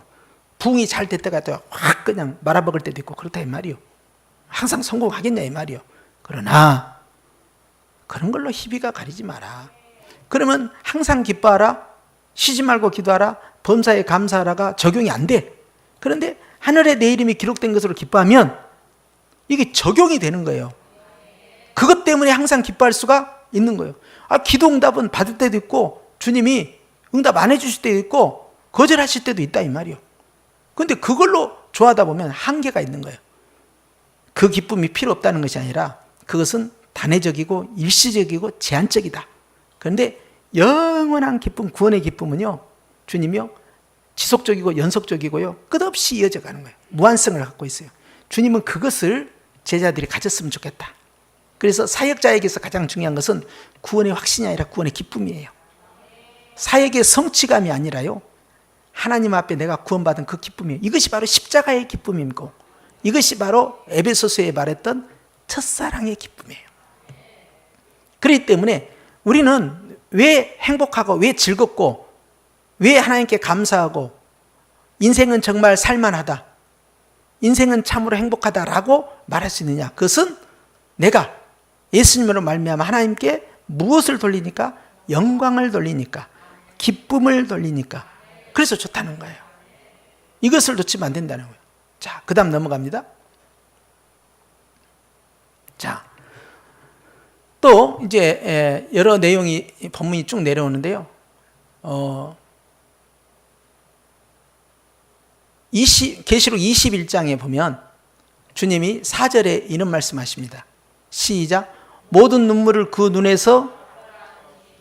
부흥이 잘 될 때가 또 확 그냥 말아먹을 때도 있고, 그렇다 이 말이요. 항상 성공하겠냐 이 말이요. 그러나 그런 걸로 희비가 가리지 마라. 그러면 항상 기뻐하라, 쉬지 말고 기도하라, 범사에 감사하라가 적용이 안 돼. 그런데 하늘에 내 이름이 기록된 것으로 기뻐하면 이게 적용이 되는 거예요. 그것 때문에 항상 기뻐할 수가 있는 거예요. 기도 응답은 받을 때도 있고 주님이 응답 안 해주실 때도 있고 거절하실 때도 있다 이 말이에요. 그런데 그걸로 좋아하다 보면 한계가 있는 거예요. 그 기쁨이 필요 없다는 것이 아니라 그것은 단회적이고 일시적이고 제한적이다. 그런데 영원한 기쁨, 구원의 기쁨은요, 주님이요, 지속적이고 연속적이고요, 끝없이 이어져 가는 거예요. 무한성을 갖고 있어요. 주님은 그것을 제자들이 가졌으면 좋겠다. 그래서 사역자에게서 가장 중요한 것은 구원의 확신이 아니라 구원의 기쁨이에요. 사역의 성취감이 아니라요, 하나님 앞에 내가 구원받은 그 기쁨이에요. 이것이 바로 십자가의 기쁨이고, 이것이 바로 에베소서에 말했던 첫사랑의 기쁨이에요. 그렇기 때문에 우리는 왜 행복하고 왜 즐겁고 왜 하나님께 감사하고 인생은 정말 살만하다, 인생은 참으로 행복하다라고 말할 수 있느냐? 그것은 내가 예수님으로 말미암아 하나님께 무엇을 돌리니까? 영광을 돌리니까, 기쁨을 돌리니까. 그래서 좋다는 거예요. 이것을 놓치면 안 된다는 거예요. 자, 그 다음 넘어갑니다. 자, 또 이제 여러 내용이 본문이 쭉 내려오는데요. 계시록 21장에 보면 주님이 4절에 이런 말씀하십니다. 시작. 모든 눈물을 그 눈에서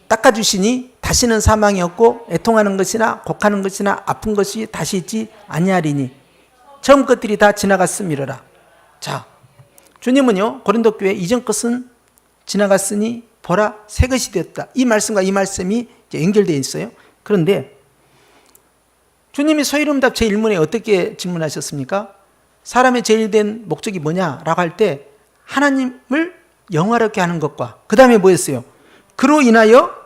닦아주시니 다시는 사망이 없고 애통하는 것이나 곡하는 것이나 아픈 것이 다시 있지 아니하리니 처음 것들이 다 지나갔음이로라. 자, 주님은요 고린도 교회 이전 것은 지나갔으니 보라 새 것이 되었다. 이 말씀과 이 말씀이 연결되어 있어요. 그런데 주님이 소이름답 제1문에 어떻게 질문하셨습니까? 사람의 제일 된 목적이 뭐냐라고 할 때 하나님을 영화롭게 하는 것과 그 다음에 뭐였어요? 그로 인하여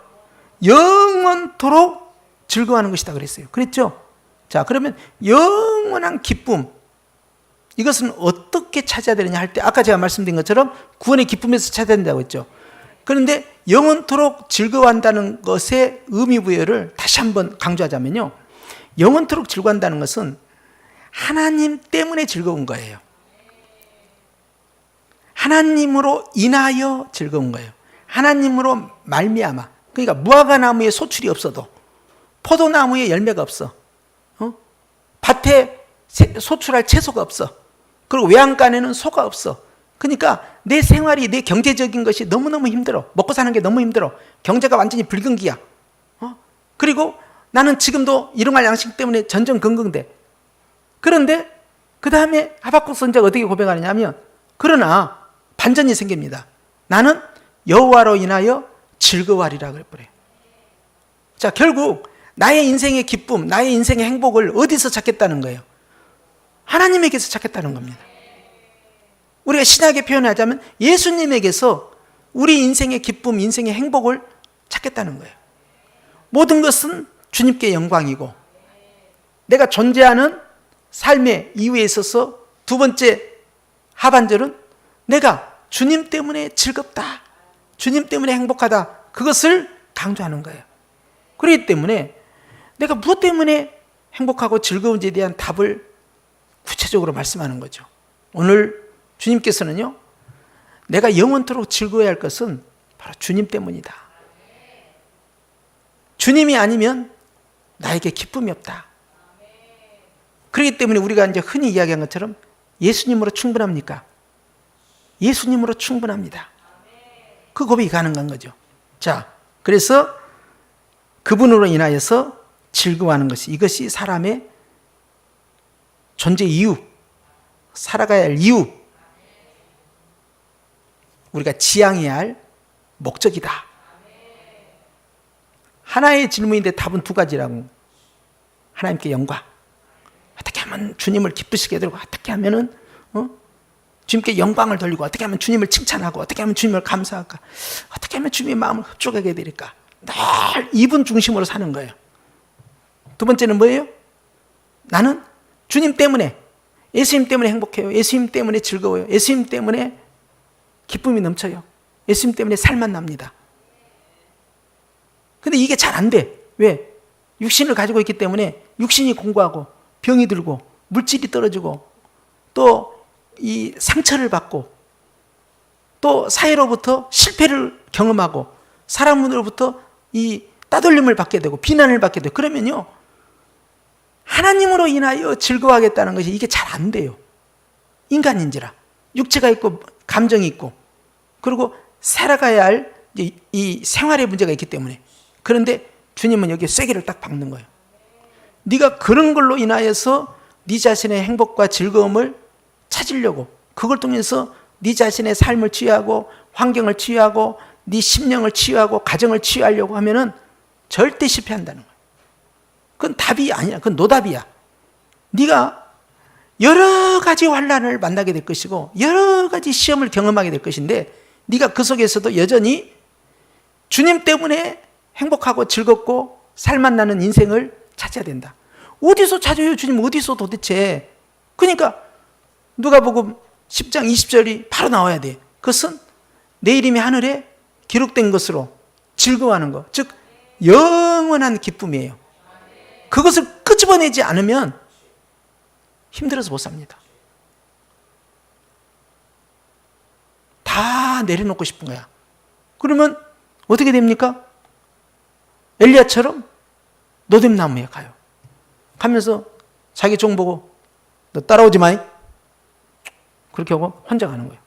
영원토록 즐거워하는 것이다 그랬어요. 그랬죠? 자, 그러면 영원한 기쁨, 이것은 어떻게 찾아야 되느냐 할 때 아까 제가 말씀드린 것처럼 구원의 기쁨에서 찾아야 된다고 했죠. 그런데 영원토록 즐거워한다는 것의 의미 부여를 다시 한번 강조하자면요, 영원토록 즐거워한다는 것은 하나님 때문에 즐거운 거예요. 하나님으로 인하여 즐거운 거예요. 하나님으로 말미암아. 그러니까 무화과나무에 소출이 없어도, 포도나무에 열매가 없어, 밭에 소출할 채소가 없어, 그리고 외양간에는 소가 없어. 그러니까 내 생활이, 내 경제적인 것이 너무너무 힘들어. 먹고 사는 게 너무 힘들어. 경제가 완전히 불경기야. 그리고 나는 지금도 일용할 양식 때문에 전전긍긍돼. 그런데 그 다음에 하박국 선지자가 어떻게 고백하느냐 하면, 그러나 반전이 생깁니다. 나는 여호와로 인하여 즐거워하리라 그랬어요. 자, 결국 나의 인생의 기쁨, 나의 인생의 행복을 어디서 찾겠다는 거예요? 하나님에게서 찾겠다는 겁니다. 우리가 신약에 표현하자면 예수님에게서 우리 인생의 기쁨, 인생의 행복을 찾겠다는 거예요. 모든 것은 주님께 영광이고, 내가 존재하는 삶의 이유에 있어서 두 번째 하반절은 내가 주님 때문에 즐겁다, 주님 때문에 행복하다, 그것을 강조하는 거예요. 그렇기 때문에 내가 무엇 때문에 행복하고 즐거운지에 대한 답을 구체적으로 말씀하는 거죠. 오늘 주님께서는요, 내가 영원토록 즐거워야 할 것은 바로 주님 때문이다. 주님이 아니면 나에게 기쁨이 없다. 그렇기 때문에 우리가 이제 흔히 이야기한 것처럼 예수님으로 충분합니까? 예수님으로 충분합니다. 그 고백이 가능한 거죠. 자, 그래서 그분으로 인하여서 즐거워하는 것이, 이것이 사람의 존재 이유, 살아가야 할 이유, 우리가 지향해야 할 목적이다. 하나의 질문인데 답은 두 가지라고. 하나님께 영광, 어떻게 하면 주님을 기쁘시게 되고, 어떻게 하면은 주님께 영광을 돌리고, 어떻게 하면 주님을 칭찬하고, 어떻게 하면 주님을 감사할까, 어떻게 하면 주님의 마음을 흡족하게 되릴까. 늘 이분 중심으로 사는 거예요. 두 번째는 뭐예요? 나는 주님 때문에, 예수님 때문에 행복해요. 예수님 때문에 즐거워요. 예수님 때문에 기쁨이 넘쳐요. 예수님 때문에 살만 납니다. 근데 이게 잘 안 돼. 왜? 육신을 가지고 있기 때문에 육신이 공고하고 병이 들고 물질이 떨어지고 또 이 상처를 받고 또 사회로부터 실패를 경험하고 사람으로부터 이 따돌림을 받게 되고 비난을 받게 되고, 그러면요, 하나님으로 인하여 즐거워하겠다는 것이 이게 잘 안 돼요. 인간인지라 육체가 있고 감정이 있고, 그리고 살아가야 할 이 생활의 문제가 있기 때문에. 그런데 주님은 여기에 쐐기를 딱 박는 거예요. 네가 그런 걸로 인하여서 네 자신의 행복과 즐거움을 찾으려고, 그걸 통해서 네 자신의 삶을 치유하고 환경을 치유하고 네 심령을 치유하고 가정을 치유하려고 하면은 절대 실패한다는 거예요. 그건 답이 아니야. 그건 노답이야. 네가 여러 가지 환난을 만나게 될 것이고 여러 가지 시험을 경험하게 될 것인데, 네가 그 속에서도 여전히 주님 때문에 행복하고 즐겁고 살맛 나는 인생을 찾아야 된다. 어디서 찾아요? 주님 어디서 도대체? 그러니까 누가복음 10장 20절이 바로 나와야 돼. 그것은 내 이름이 하늘에 기록된 것으로 즐거워하는 것, 즉 영원한 기쁨이에요. 그것을 끄집어내지 않으면 힘들어서 못 삽니다. 다 내려놓고 싶은 거야. 그러면 어떻게 됩니까? 엘리야처럼 노뎀나무에 가요. 가면서 자기 종 보고 너 따라오지 마이. 그렇게 하고 혼자 가는 거예요.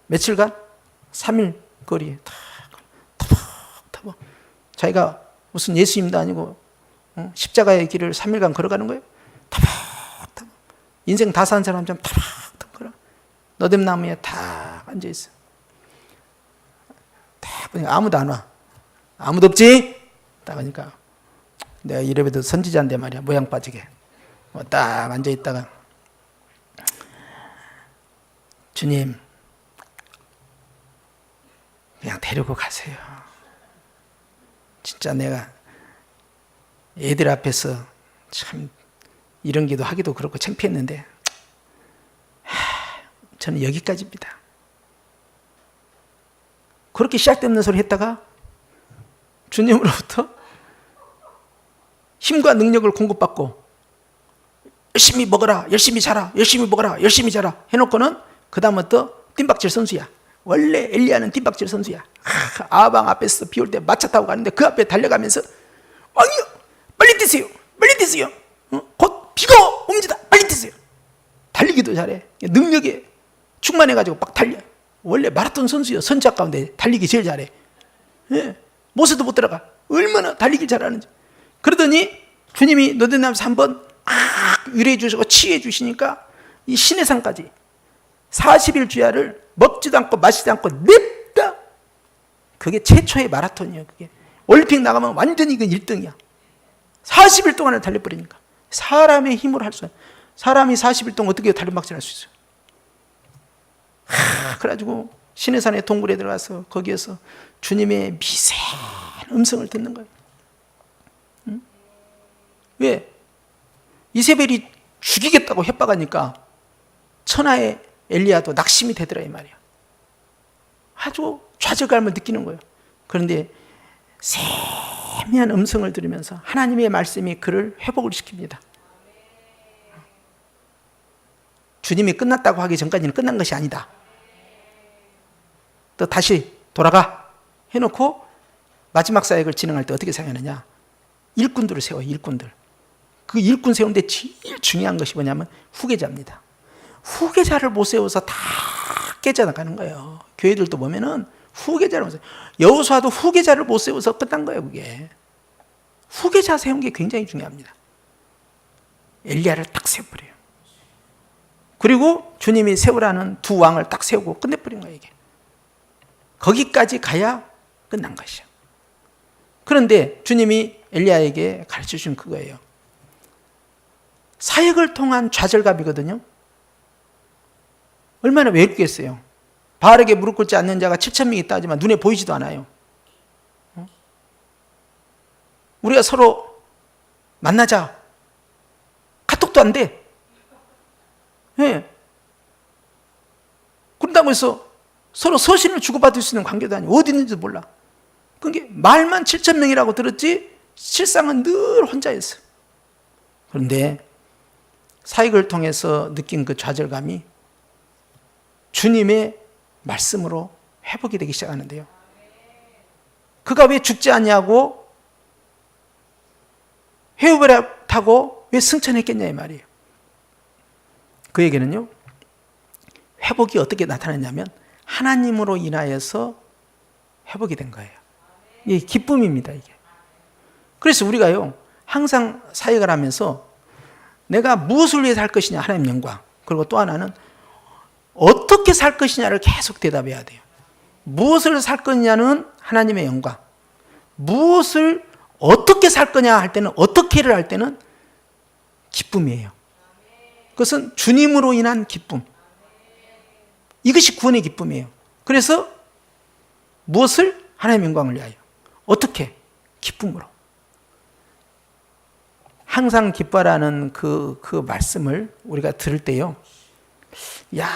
며칠간 3일 거리에 타박 자기가 무슨 예수님도 아니고 십자가의 길을 3일간 걸어가는 거예요. 타박 인생 다 산 사람처럼 타박 걸어. 너댓나무에 탁 앉아있어. 딱 보니까 아무도 안 와. 아무도 없지? 딱 하니까 내가 이래봬도 선지자인데 말이야. 모양 빠지게 딱 앉아있다가 주님 그냥 데리고 가세요. 진짜 내가 애들 앞에서 참 이런 기도 하기도 그렇고 창피했는데 저는 여기까지입니다. 그렇게 시작되는 소리 했다가 주님으로부터 힘과 능력을 공급받고 열심히 먹어라, 열심히 자라, 열심히 먹어라, 열심히 자라 해놓고는 그 다음부터 뜀박질 선수야. 원래 엘리야는 뜀박질 선수야. 아방 앞에서 비 올 때 마차 타고 가는데 그 앞에 달려가면서 왕이요 빨리 뛰세요, 빨리 뛰세요. 곧 비가 옵니다. 빨리 뛰세요. 달리기도 잘해. 능력에 충만해가지고 막 달려. 원래 마라톤 선수요. 선지자 가운데 달리기 제일 잘해. 예. 모세도 못 들어가. 얼마나 달리기 잘하는지. 그러더니 주님이 너댓나무에서 한번 위로해 주시고 치유해 주시니까 이 시내산까지 40일 주야를 먹지도 않고 마시지 않고 냅다. 그게 최초의 마라톤이에요. 그게 올림픽 나가면 완전히 그 1등이야. 40일 동안을 달려버리니까. 사람의 힘으로 할 수 없어요. 사람이 40일 동안 어떻게 달림박질 할 수 있어요? 그래가지고 시내산의 동굴에 들어가서 거기에서 주님의 미세한 음성을 듣는 거예요. 응? 왜? 이세벨이 죽이겠다고 협박하니까 천하의 엘리야도 낙심이 되더라 이 말이야. 아주 좌절감을 느끼는 거예요. 그런데 세미한 음성을 들으면서 하나님의 말씀이 그를 회복을 시킵니다. 주님이 끝났다고 하기 전까지는 끝난 것이 아니다. 또 다시 돌아가 해놓고 마지막 사역을 진행할 때 어떻게 생각하느냐. 일꾼들을 세워요. 일꾼들. 그 일꾼 세우는데 제일 중요한 것이 뭐냐면 후계자입니다. 후계자를 못 세워서 다 깨져나가는 거예요. 교회들도 보면은 후계자를 못 세워. 여호수아도 후계자를 못 세워서 끝난 거예요. 그게 후계자 세운 게 굉장히 중요합니다. 엘리야를 딱 세워버려요. 그리고 주님이 세우라는 두 왕을 딱 세우고 끝내버린 거예요. 이게 거기까지 가야 끝난 것이죠. 그런데 주님이 엘리야에게 가르쳐 준 그거예요. 사역을 통한 좌절감이거든요. 얼마나 외롭겠어요. 바알에게 무릎 꿇지 않는 자가 7,000명 있다 하지만 눈에 보이지도 않아요. 우리가 서로 만나자. 카톡도 안 돼. 네. 그런다고 해서 서로 서신을 주고받을 수 있는 관계도 아니고 어디 있는지도 몰라. 그게 말만 7,000명이라고 들었지 실상은 늘 혼자였어. 그런데 사역을 통해서 느낀 그 좌절감이 주님의 말씀으로 회복이 되기 시작하는데요. 그가 왜 죽지 않냐고 회오배를 타고 왜 승천했겠냐 이 말이에요. 그에게는요 회복이 어떻게 나타났냐면 하나님으로 인하여서 회복이 된 거예요. 이게 기쁨입니다. 이게. 그래서 우리가요 항상 사역을 하면서 내가 무엇을 위해서 할 것이냐 하나님 영광, 그리고 또 하나는 어떻게 살 것이냐를 계속 대답해야 돼요. 무엇을 살 거냐는 하나님의 영광, 무엇을 어떻게 살 거냐 할 때는 어떻게를 할 때는 기쁨이에요. 그것은 주님으로 인한 기쁨. 이것이 구원의 기쁨이에요. 그래서 무엇을? 하나님의 영광을 위하여. 어떻게? 기쁨으로. 항상 기뻐라는 그 말씀을 우리가 들을 때요. 야,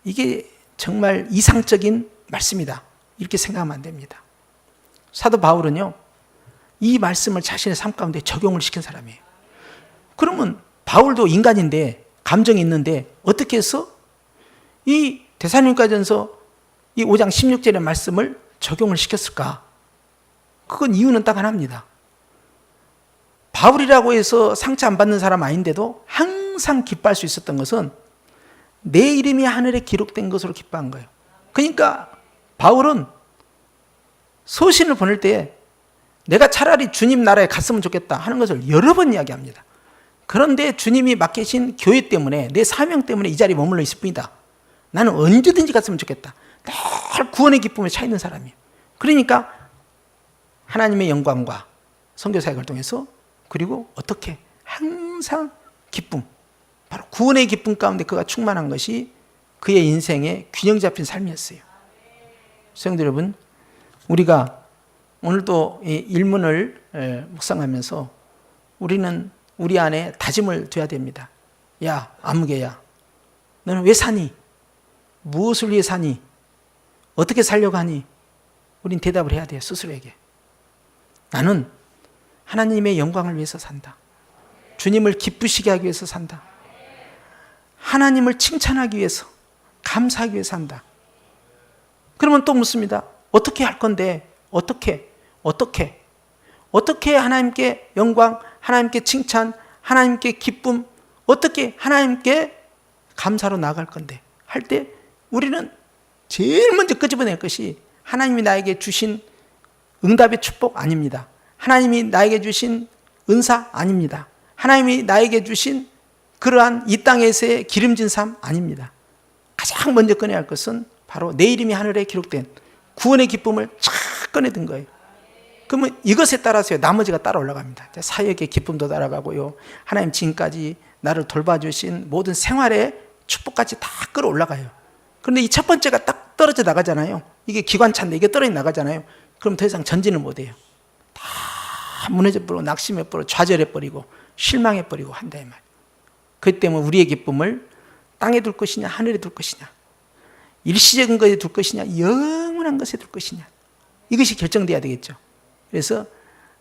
이게 정말 이상적인 말씀이다. 이렇게 생각하면 안 됩니다. 사도 바울은요, 이 말씀을 자신의 삶 가운데 적용을 시킨 사람이에요. 그러면 바울도 인간인데, 감정이 있는데, 어떻게 해서 이 데살로니가전서 이 5장 16절의 말씀을 적용을 시켰을까? 그건 이유는 딱 하나입니다. 바울이라고 해서 상처 안 받는 사람 아닌데도 항상 항상 기뻐할 수 있었던 것은 내 이름이 하늘에 기록된 것으로 기뻐한 거예요. 그러니까 바울은 서신을 보낼 때 내가 차라리 주님 나라에 갔으면 좋겠다 하는 것을 여러 번 이야기합니다. 그런데 주님이 맡기신 교회 때문에, 내 사명 때문에 이 자리에 머물러 있을 뿐이다. 나는 언제든지 갔으면 좋겠다. 늘 구원의 기쁨에 차 있는 사람이에요. 그러니까 하나님의 영광과 선교사역을 통해서, 그리고 어떻게 항상 기쁨, 바로 구원의 기쁨 가운데 그가 충만한 것이 그의 인생의 균형 잡힌 삶이었어요. 성도 여러분, 우리가 오늘도 이 일문을 묵상하면서 우리는 우리 안에 다짐을 둬야 됩니다. 야, 아무개야, 너는 왜 사니? 무엇을 위해 사니? 어떻게 살려고 하니? 우린 대답을 해야 돼요, 스스로에게. 나는 하나님의 영광을 위해서 산다. 주님을 기쁘시게 하기 위해서 산다. 하나님을 칭찬하기 위해서, 감사하기 위해서 산다. 그러면 또 묻습니다. 어떻게 할 건데? 어떻게 하나님께 영광, 하나님께 칭찬, 하나님께 기쁨, 어떻게 하나님께 감사로 나아갈 건데? 할 때 우리는 제일 먼저 끄집어낼 것이 하나님이 나에게 주신 응답의 축복 아닙니다. 하나님이 나에게 주신 은사 아닙니다. 하나님이 나에게 주신 그러한 이 땅에서의 기름진 삶 아닙니다. 가장 먼저 꺼내야 할 것은 바로 내 이름이 하늘에 기록된 구원의 기쁨을 착 꺼내든 거예요. 그러면 이것에 따라서 나머지가 따라 올라갑니다. 사역의 기쁨도 따라가고요, 하나님 지금까지 나를 돌봐주신 모든 생활의 축복까지 다 끌어올라가요. 그런데 이 첫 번째가 딱 떨어져 나가잖아요. 이게 기관차인데 이게 떨어져 나가잖아요. 그럼 더 이상 전진을 못해요. 다 무너져버리고 낙심해버리고 좌절해버리고 실망해버리고 한다 이 말. 그 때문에 우리의 기쁨을 땅에 둘 것이냐 하늘에 둘 것이냐, 일시적인 것에 둘 것이냐 영원한 것에 둘 것이냐, 이것이 결정돼야 되겠죠. 그래서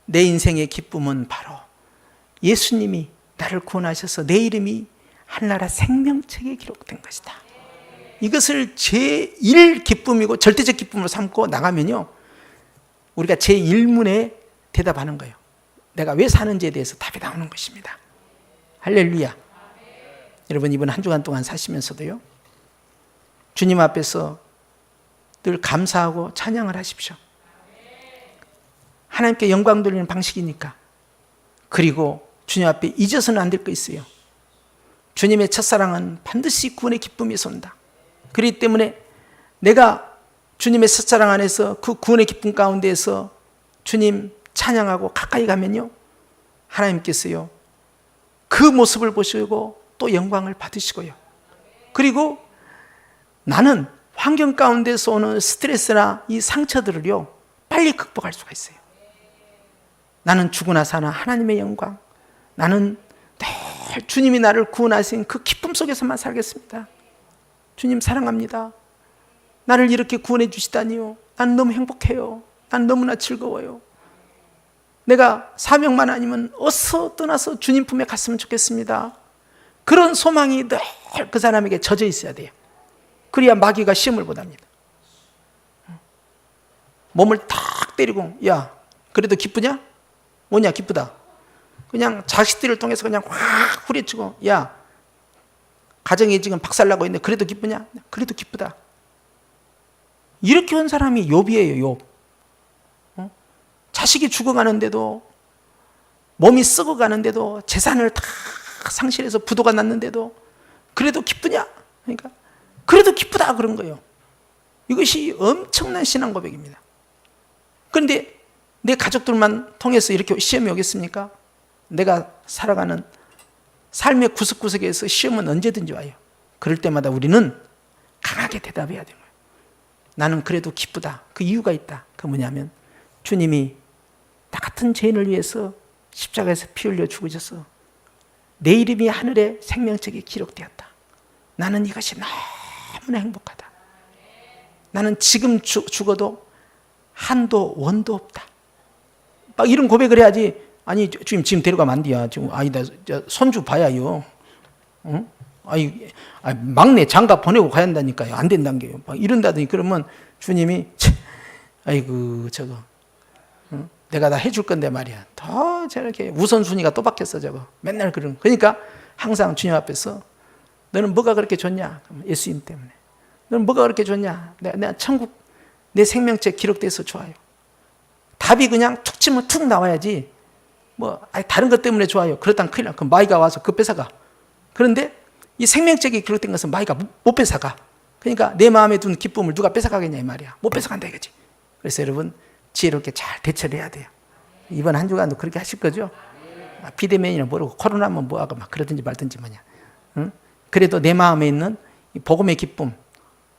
내 인생의 기쁨은 바로 예수님이 나를 구원하셔서 내 이름이 하늘나라 생명책에 기록된 것이다. 이것을 제1 기쁨이고 절대적 기쁨으로 삼고 나가면요, 우리가 제1문에 대답하는 거예요. 내가 왜 사는지에 대해서 답이 나오는 것입니다. 할렐루야. 여러분, 이번 한 주간 동안 사시면서도요, 주님 앞에서 늘 감사하고 찬양을 하십시오. 하나님께 영광 돌리는 방식이니까. 그리고 주님 앞에 잊어서는 안 될 거 있어요. 주님의 첫사랑은 반드시 구원의 기쁨에서 온다. 그렇기 때문에 내가 주님의 첫사랑 안에서 그 구원의 기쁨 가운데에서 주님 찬양하고 가까이 가면요, 하나님께서요 그 모습을 보시고 또 영광을 받으시고요. 그리고 나는 환경 가운데서 오는 스트레스나 이 상처들을요 빨리 극복할 수가 있어요. 나는 죽으나 사나 하나님의 영광, 나는 늘 주님이 나를 구원하신 그 기쁨 속에서만 살겠습니다. 주님 사랑합니다. 나를 이렇게 구원해 주시다니요, 난 너무 행복해요. 난 너무나 즐거워요. 내가 사명만 아니면 어서 떠나서 주님 품에 갔으면 좋겠습니다. 그런 소망이 늘 그 사람에게 젖어 있어야 돼요. 그래야 마귀가 시험을 못합니다. 몸을 탁 때리고, 야 그래도 기쁘냐? 뭐냐 기쁘다. 그냥 자식들을 통해서 그냥 확 후려치고, 야 가정이 지금 박살나고 있는데 그래도 기쁘냐? 그래도 기쁘다. 이렇게 온 사람이 욥이에요. 욥. 자식이 죽어가는데도, 몸이 썩어가는데도, 재산을 다 상실해서 부도가 났는데도 그래도 기쁘냐? 그러니까 그래도 기쁘다 그런 거예요. 이것이 엄청난 신앙 고백입니다. 그런데 내 가족들만 통해서 이렇게 시험이 오겠습니까? 내가 살아가는 삶의 구석구석에서 시험은 언제든지 와요. 그럴 때마다 우리는 강하게 대답해야 되는 거예요. 나는 그래도 기쁘다. 그 이유가 있다. 그 뭐냐면 주님이 나 같은 죄인을 위해서 십자가에서 피 흘려 죽으셔서 내 이름이 하늘의 생명책에 기록되었다. 나는 이것이 너무나 행복하다. 나는 지금 죽어도 한도 원도 없다. 막 이런 고백을 해야지. 아니 주님 지금 데려가면 안 돼요. 지금 아니다, 손주 봐야요. 응? 아이 막내 장가 보내고 가야 한다니까요. 안 된다는 게요. 막 이런다더니 그러면 주님이 아이고 저거 응? 내가 다 해줄 건데 말이야. 더 저렇게 우선순위가 또 바뀌었어 저거. 맨날 그러니까 항상 주님 앞에서 너는 뭐가 그렇게 좋냐? 예수님 때문에. 너는 뭐가 그렇게 좋냐? 내가 천국 내 생명체 기록돼서 좋아요. 답이 그냥 툭 치면 툭 나와야지. 다른 것 때문에 좋아요. 그렇다면 큰일 나. 그럼 마귀가 와서 그거 뺏어가. 그런데 이 생명책이 기록된 것은 마귀가 못 뺏어가. 그러니까 내 마음에 둔 기쁨을 누가 뺏어가겠냐 이 말이야. 못 뺏어간다 이거지. 그래서 여러분 지혜롭게 잘 대처를 해야 돼요. 이번 한 주간도 그렇게 하실 거죠? 비대면이나 모르고 코로나면 뭐하고 막 그러든지 말든지 뭐냐. 응? 그래도 내 마음에 있는 이 복음의 기쁨,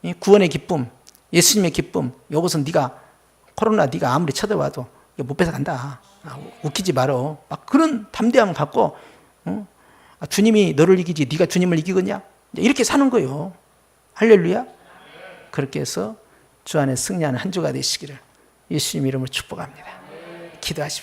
이 구원의 기쁨, 예수님의 기쁨, 이것은 네가 코로나 네가 아무리 쳐다봐도 못 뺏어간다. 웃기지 말어. 막 그런 담대함을 갖고 주님이 너를 이기지 네가 주님을 이기겠냐? 이렇게 사는 거예요. 할렐루야. 그렇게 해서 주 안에 승리하는 한 주가 되시기를 예수님 이름으로 축복합니다. 기도하십시오.